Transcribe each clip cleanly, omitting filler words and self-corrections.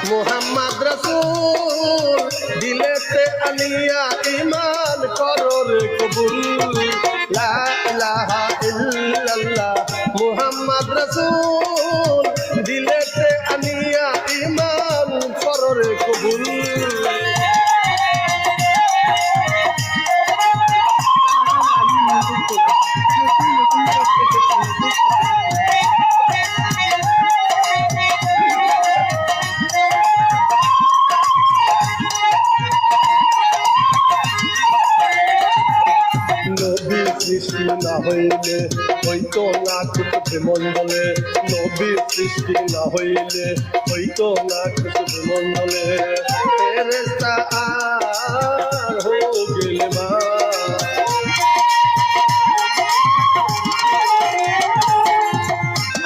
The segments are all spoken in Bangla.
মুহাম্মদ রাসূল দিলেতে আনিয়া ঈমান করো রে কবুল লা ইলাহা ইল্লাল্লাহ মুহাম্মদ রাসূল দিলেতে আনিয়া ঈমান করো রে কবুল সৃষ্টি না হইলে হইতো না কুতুবে মন্ডলে নবী সৃষ্টি না হইলে হইতো না কুতুবে মন্ডলে ফেরেশতা আর হো গেলে মা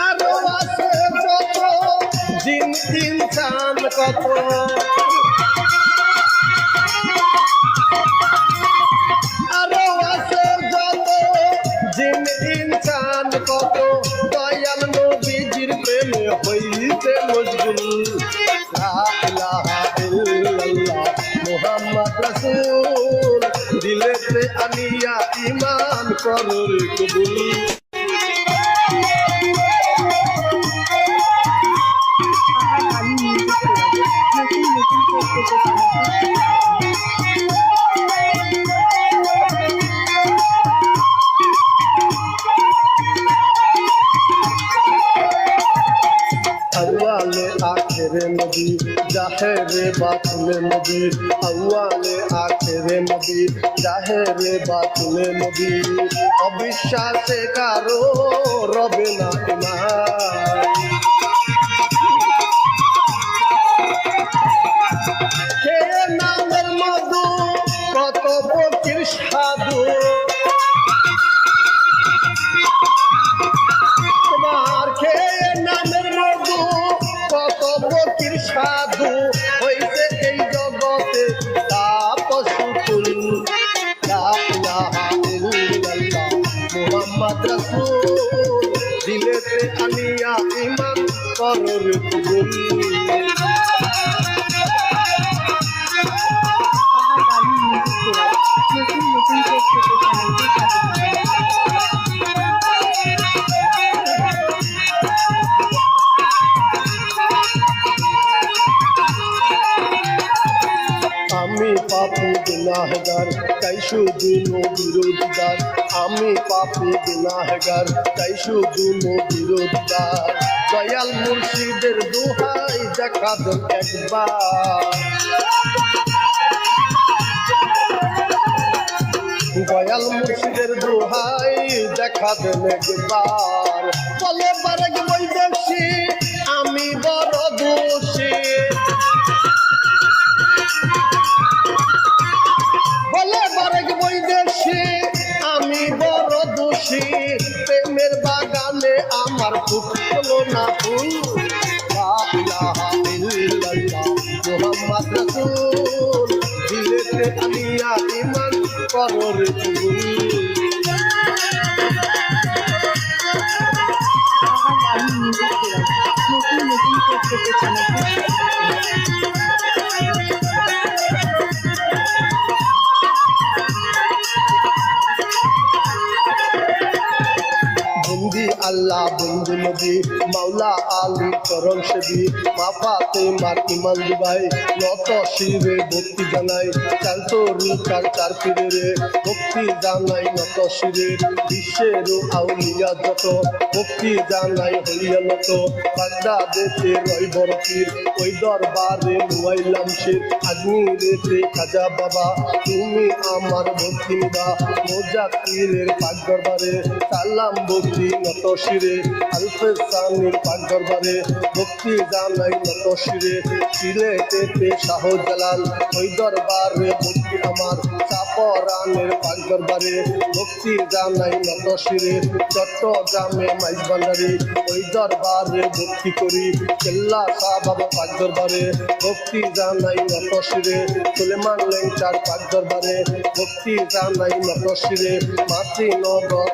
আরো আছে কত জিন ইনসান কত ইনসান কত দয়াল নবীজির প্রেমে হইতে মজগুল লা ইলাহা ইল্লাল্লাহ মুহাম্মদ রাসূল দিলেতে আনিয়া ঈমান করো রে কবুল अव्वाले आखिरे नबी जाहिरे बातुने नबी अव्वाले आखिरे नबी जाहिरे बातुने नबी अविश्वासे कारो रबे ना ईमान কে নামের মধু কত ফকির সাধু সাধু হইতে এই জগতে তাপসুতুল লা ইলাহা ইল্লাল্লাহ মুহাম্মদ রাসূল দিলেতে আনিয়া ঈমান করো রে কবুল আমি পাপী গুনাহগার তাই শুধু বিরোধিদার আমি পাপী গুনাহগার তাই শুধু বিরোধিদার দয়াল মুর্শিদের দোহাই দেখা দেন একবার দয়াল মুর্শিদের দোহাই দেখা দেন একবার বলে বারেক বৈদেশি আমি বড় দোষী বলে বারেক বৈদেশি আমি বড় দোষী প্রেমের বাগানে আমার ফুটলো না ফুল লা ইলাহা ইল্লাল্লাহ মুহাম্মদ রাসূল দিলেতে আনিয়া ঈমান করো রে কবুল আল্লাহ বন্ধু নবী মাওলা আলী করম সেবী মা ফাতেমার ইমান দিবাই নত শিরে ভক্তি জানাই চান্তরি চার চার পীরে রে ভক্তি জানাই নত শিরে বিশ্বের আউলিয়া যত ভক্তি জানাই হইয়া নত বাগদাদেতে রয় বড় পীর ওই দরবারে নুয়াইলাম সে আজমিরেতে খাজা বাবা তুমি আমার ভক্তি নিবা মোজা পীরের পাক দরবারে সালাম ভক্তি নত শিরে আলফে সানির পাক দরবারে ভক্তি জানাই নত শিরে সিলেটেতে শাহজালাল ওই দরবারে ভক্তি আমার চাপরানের পাক দরবারে ভক্তি জানাই নত শিরে চট্টগ্রামে মাইজ ভান্ডারি ওই দরবারে ভক্তি করি কেল্লা শাহ বাবা পাক দরবারে ভক্তি জানাই নত শিরে সুলেমান লেংচার পাক দরবারে ভক্তি জানাই নত শিরে মাতৃ নগর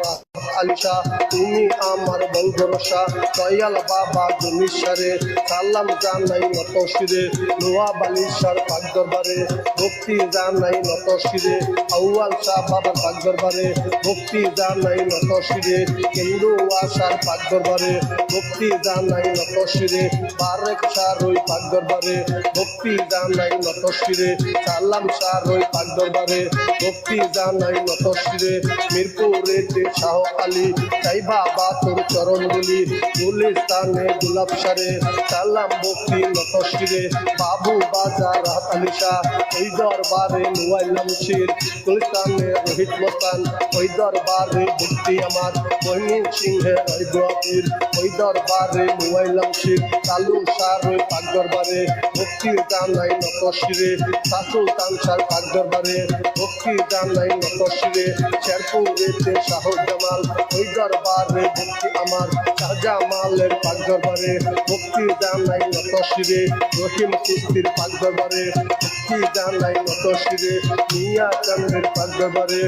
আলিশা তুমি আমার বল ভরসা দয়াল বাবা জমিসারে সালাম জানাই নত শিরে নোয়া বালিশার পাক দরবারে ভক্তি জানাই নত শিরে আউয়াল শাহ বাবার পাক দরবারে ভক্তি জানাই নত শিরে কেন্দ্র আশার পাক দরবারে ভক্তি জানাই নত শিরে বারেক শাহ ওই পাক দরবারে ভক্তি জানাই নত শিরে সালাম শাহ ওই পাক দরবারে ভক্তি জানাই নত শিরে মিরপুরেতে শাহ আলী তাই বাবা তোর চরণ গুলি গুলিস্তানে গোলাপ সারে সালাম ভক্তি নত শিরে বাবু বাজার রাত আলী শাহ ওই দরবারে নুয়াইলাম শির গুলিস্তানে রোহিত মস্তান ওই দরবারে ভক্তি আমার মহিন সিংহের রইবাপীর ওই দরবারে নুয়াইলাম শির কালু শাহ ওই পাক দরবারে ভক্তি জানাই নত শিরে সুলতান শাহ পাক দরবারে ভক্তি জানাই নত শিরে শেরপুরেতে শাহ জামাল ওই দরবারে ভক্তি আমার শাহজামালের পাক দরবারে ভক্তি জানাই নত শিরে রহিম চিস্তির পাক দরবারে ভক্তি জানাই নত শিরে মিয়া চন্দ্রের পাক দরবারে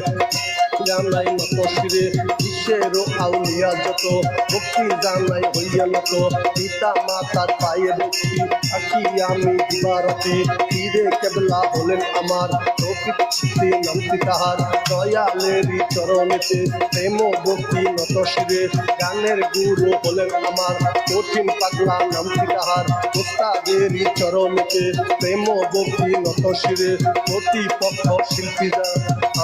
জানাই নত শিরে বিশ্বের আউলিয়া যত ভক্তি জানাই হইয়া নত পিতা মাতার পায়ে ভক্তি আকি আমি দিবারতি পীরে কেবলা হলেন আমার তৌফিক সিদ্ধি নামটি তাহার দয়ালেরই চরণেতে প্রেম ভক্তি নত শিরে গানের গুরু হলেন আমার কঠিন পাগলা নামটি তাহার ওস্তাদেরই চরণেতে প্রেম ভক্তি নত শিরে প্রতিপক্ষ শিল্পীরা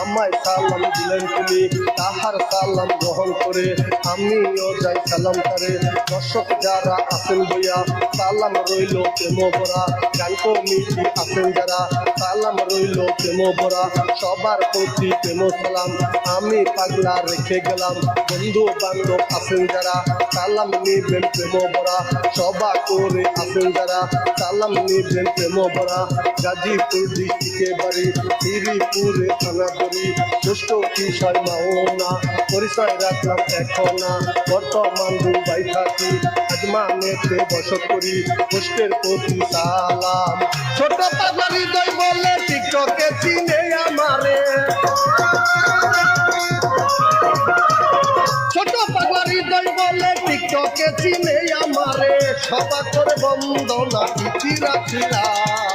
আমায় সালাম দিলেন তুমি তাহার সালাম গ্রহণ করে আমিও যাই সালাম করে দর্শক যারা আছেন বইয়া সালাম রইল প্রেম ভরা গান কমিটি আছেন যারা সালাম রইল প্রেম ভরা সবার প্রতি প্রেম সালাম আমি পাগলা রেখে গেলাম বন্ধু বান্ধব আছেন যারা সালাম নিবেন প্রেম ভরা সবা করে আছেন যারা সালাম নিবেন প্রেম ভরা গাজীপুর ডিস্ট্রিক্টে বাড়ি শ্রীপুরে থানা ধরি জ্যেষ্ঠ বিষয় মাওনা পরিচয় রাখলাম এখন না বর্তমান দুবাই থাকি আজমানেতে বসত করি পোস্টের প্রতি সালাম ছোট পাগলা হৃদয় বলে টিকটকে চিনে আমারে ছোট পাগলা হৃদয় বলে টিকটকে চিনে আমারে সবা করে বন্দনা ইতি রাখিলাম